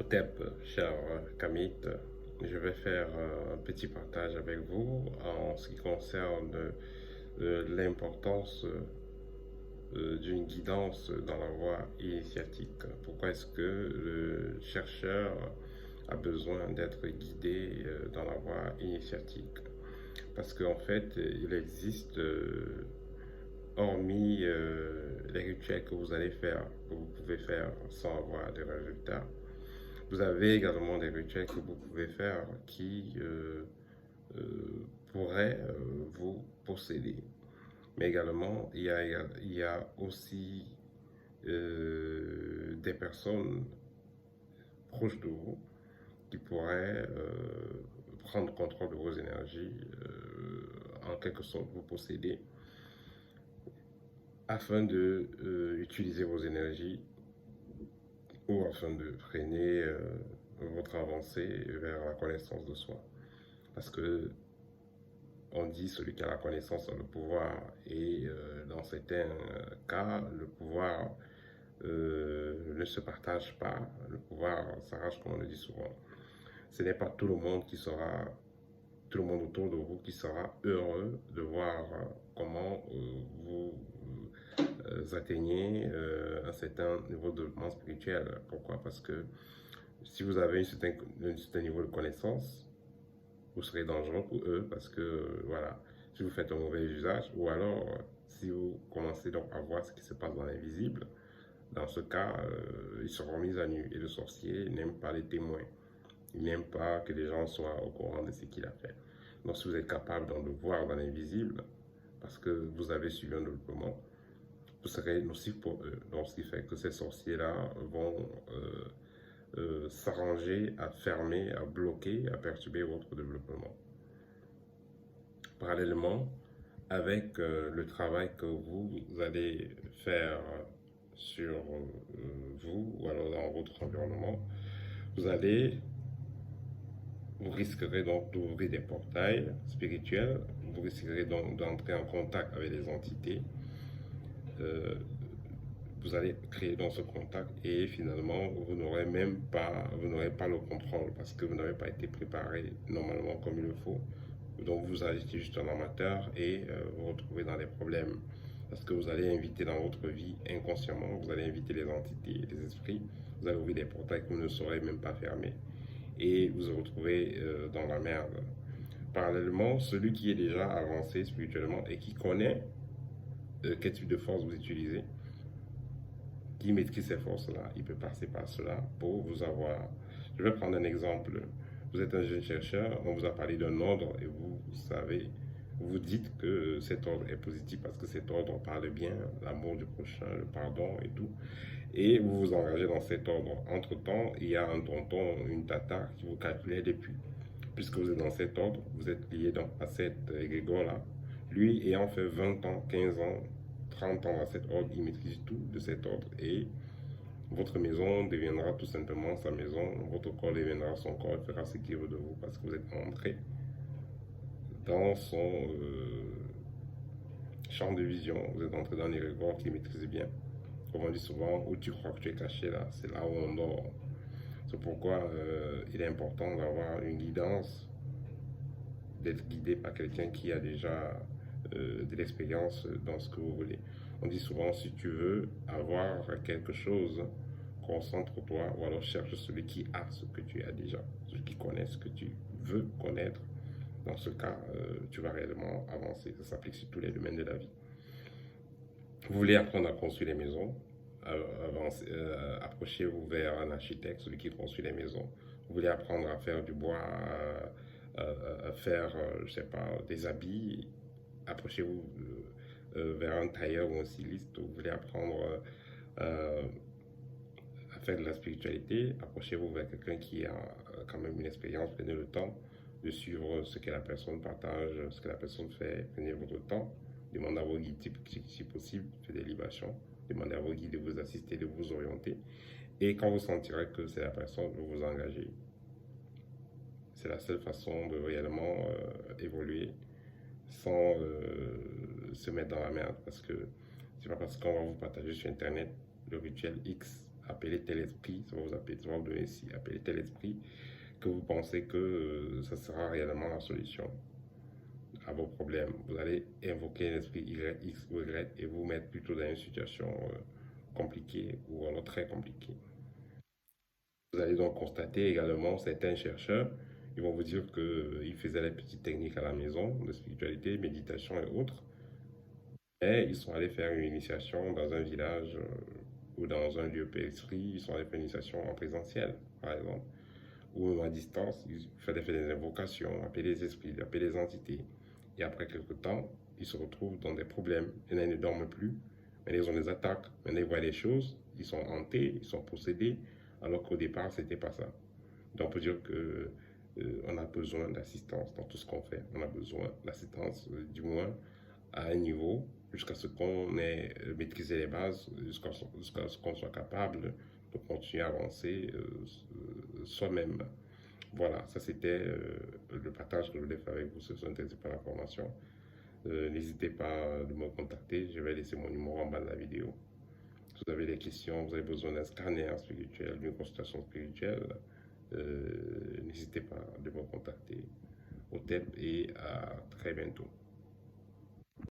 Hotep, cher Kamit, je vais faire un petit partage avec vous en ce qui concerne l'importance d'une guidance dans la voie initiatique. Pourquoi est-ce que le chercheur a besoin d'être guidé dans la voie initiatique? Parce qu'en fait, il existe, hormis les rituels que vous allez faire, que vous pouvez faire sans avoir de résultats, vous avez également des rituels que vous pouvez faire qui pourraient vous posséder. Mais également, il y a aussi des personnes proches de vous qui pourraient prendre contrôle de vos énergies, en quelque sorte vous posséder, afin de utiliser vos énergies ou afin de freiner votre avancée vers la connaissance de soi. Parce que on dit celui qui a la connaissance a le pouvoir, et dans certains cas, le pouvoir ne se partage pas, le pouvoir s'arrache comme on le dit souvent. Ce n'est pas tout le monde qui sera, tout le monde autour de vous qui sera heureux de voir comment vous atteignez un certain niveau de développement spirituel. Pourquoi? Parce que si vous avez un certain niveau de connaissance, vous serez dangereux pour eux, parce que voilà, si vous faites un mauvais usage, ou alors si vous commencez donc à voir ce qui se passe dans l'invisible, dans ce cas, ils seront mis à nu. Et le sorcier n'aime pas les témoins. Il n'aime pas que les gens soient au courant de ce qu'il a fait. Donc si vous êtes capable donc, de voir dans l'invisible, parce que vous avez suivi un développement, vous serez nocif pour eux. Donc ce qui fait que ces sorciers-là vont s'arranger à fermer, à bloquer, à perturber votre développement. Parallèlement, avec le travail que vous allez faire sur vous ou alors dans votre environnement, vous allez, vous risquerez donc d'ouvrir des portails spirituels, vous risquerez donc d'entrer en contact avec des entités. Euh, vous allez créer dans ce contact, et finalement vous n'aurez pas le contrôle parce que vous n'avez pas été préparé normalement comme il le faut. Donc vous allez être juste un amateur et vous retrouvez dans des problèmes, parce que vous allez inviter dans votre vie inconsciemment, vous allez inviter les entités, les esprits, vous allez ouvrir des portails que vous ne saurez même pas fermer, et vous vous retrouvez dans la merde. Parallèlement, celui qui est déjà avancé spirituellement et qui connaît quel type de force vous utilisez, qui maîtrise ces forces-là, il peut passer par cela pour vous avoir. Je vais prendre un exemple. Vous êtes un jeune chercheur, on vous a parlé d'un ordre et vous savez, vous dites que cet ordre est positif parce que cet ordre parle bien, l'amour du prochain, le pardon et tout. Et vous vous engagez dans cet ordre. Entre-temps, il y a un tonton, une tata qui vous calculait depuis. Puisque vous êtes dans cet ordre, vous êtes lié donc à cet égrégore-là. Lui ayant fait 20 ans, 15 ans, 30 ans dans cet ordre, il maîtrise tout de cet ordre, et votre maison deviendra tout simplement sa maison, votre corps deviendra son corps, il fera ce qu'il veut de vous parce que vous êtes entré dans son champ de vision, vous êtes entré dans les records qu'il maîtrise bien. Comme on dit souvent, où tu crois que tu es caché, là, c'est là où on dort. C'est pourquoi il est important d'avoir une guidance, d'être guidé par quelqu'un qui a déjà de l'expérience dans ce que vous voulez. On dit souvent, si tu veux avoir quelque chose, concentre-toi, ou alors cherche celui qui a ce que tu as déjà, celui qui connaît ce que tu veux connaître. Dans ce cas, tu vas réellement avancer. Ça s'applique sur tous les domaines de la vie. Vous voulez apprendre à construire les maisons, approchez-vous vers un architecte, celui qui construit les maisons. Vous voulez apprendre à faire du bois, à faire, je sais pas, des habits, approchez-vous vers un tailleur ou un styliste. Vous voulez apprendre à faire de la spiritualité, approchez-vous vers quelqu'un qui a quand même une expérience, prenez le temps de suivre ce que la personne partage, ce que la personne fait, prenez votre temps, demandez à vos guides si possible, faites des libations, demandez à vos guides de vous assister, de vous orienter, et quand vous sentirez que c'est la personne, vous vous engagez. C'est la seule façon de réellement évoluer sans se mettre dans la merde, parce que c'est pas parce qu'on va vous partager sur internet le rituel X appelez tel esprit, ça va vous appeler, ça va vous donner ici, appelez tel esprit que vous pensez que ça sera réellement la solution à vos problèmes. Vous allez invoquer l'esprit Y, X ou Y et vous mettre plutôt dans une situation compliquée ou alors très compliquée. Vous allez donc constater également certains chercheurs, ils vont vous dire qu'ils faisaient les petites techniques à la maison de spiritualité, méditation et autres, et ils sont allés faire une initiation dans un village ou dans un lieu esprit, ils sont allés faire une initiation en présentiel, par exemple, ou à distance, il fallait faire des invocations, appeler les esprits, appeler les entités. Et après quelque temps, ils se retrouvent dans des problèmes. Et là, ils ne dorment plus. Mais ils ont des attaques. Maintenant, ils voient des choses. Ils sont hantés, ils sont possédés. Alors qu'au départ, c'était pas ça. Donc, on peut dire que on a besoin d'assistance dans tout ce qu'on fait. On a besoin d'assistance, du moins à un niveau, jusqu'à ce qu'on ait maîtrisé les bases, jusqu'à ce qu'on soit capable de continuer à avancer soi-même. Voilà, ça c'était le partage que je voulais faire avec vous. Si vous êtes intéressé par l'information, n'hésitez pas à me contacter. Je vais laisser mon numéro en bas de la vidéo. Si vous avez des questions, vous avez besoin d'un scanner spirituel, d'une consultation spirituelle, n'hésitez pas à me contacter au TEP et à très bientôt.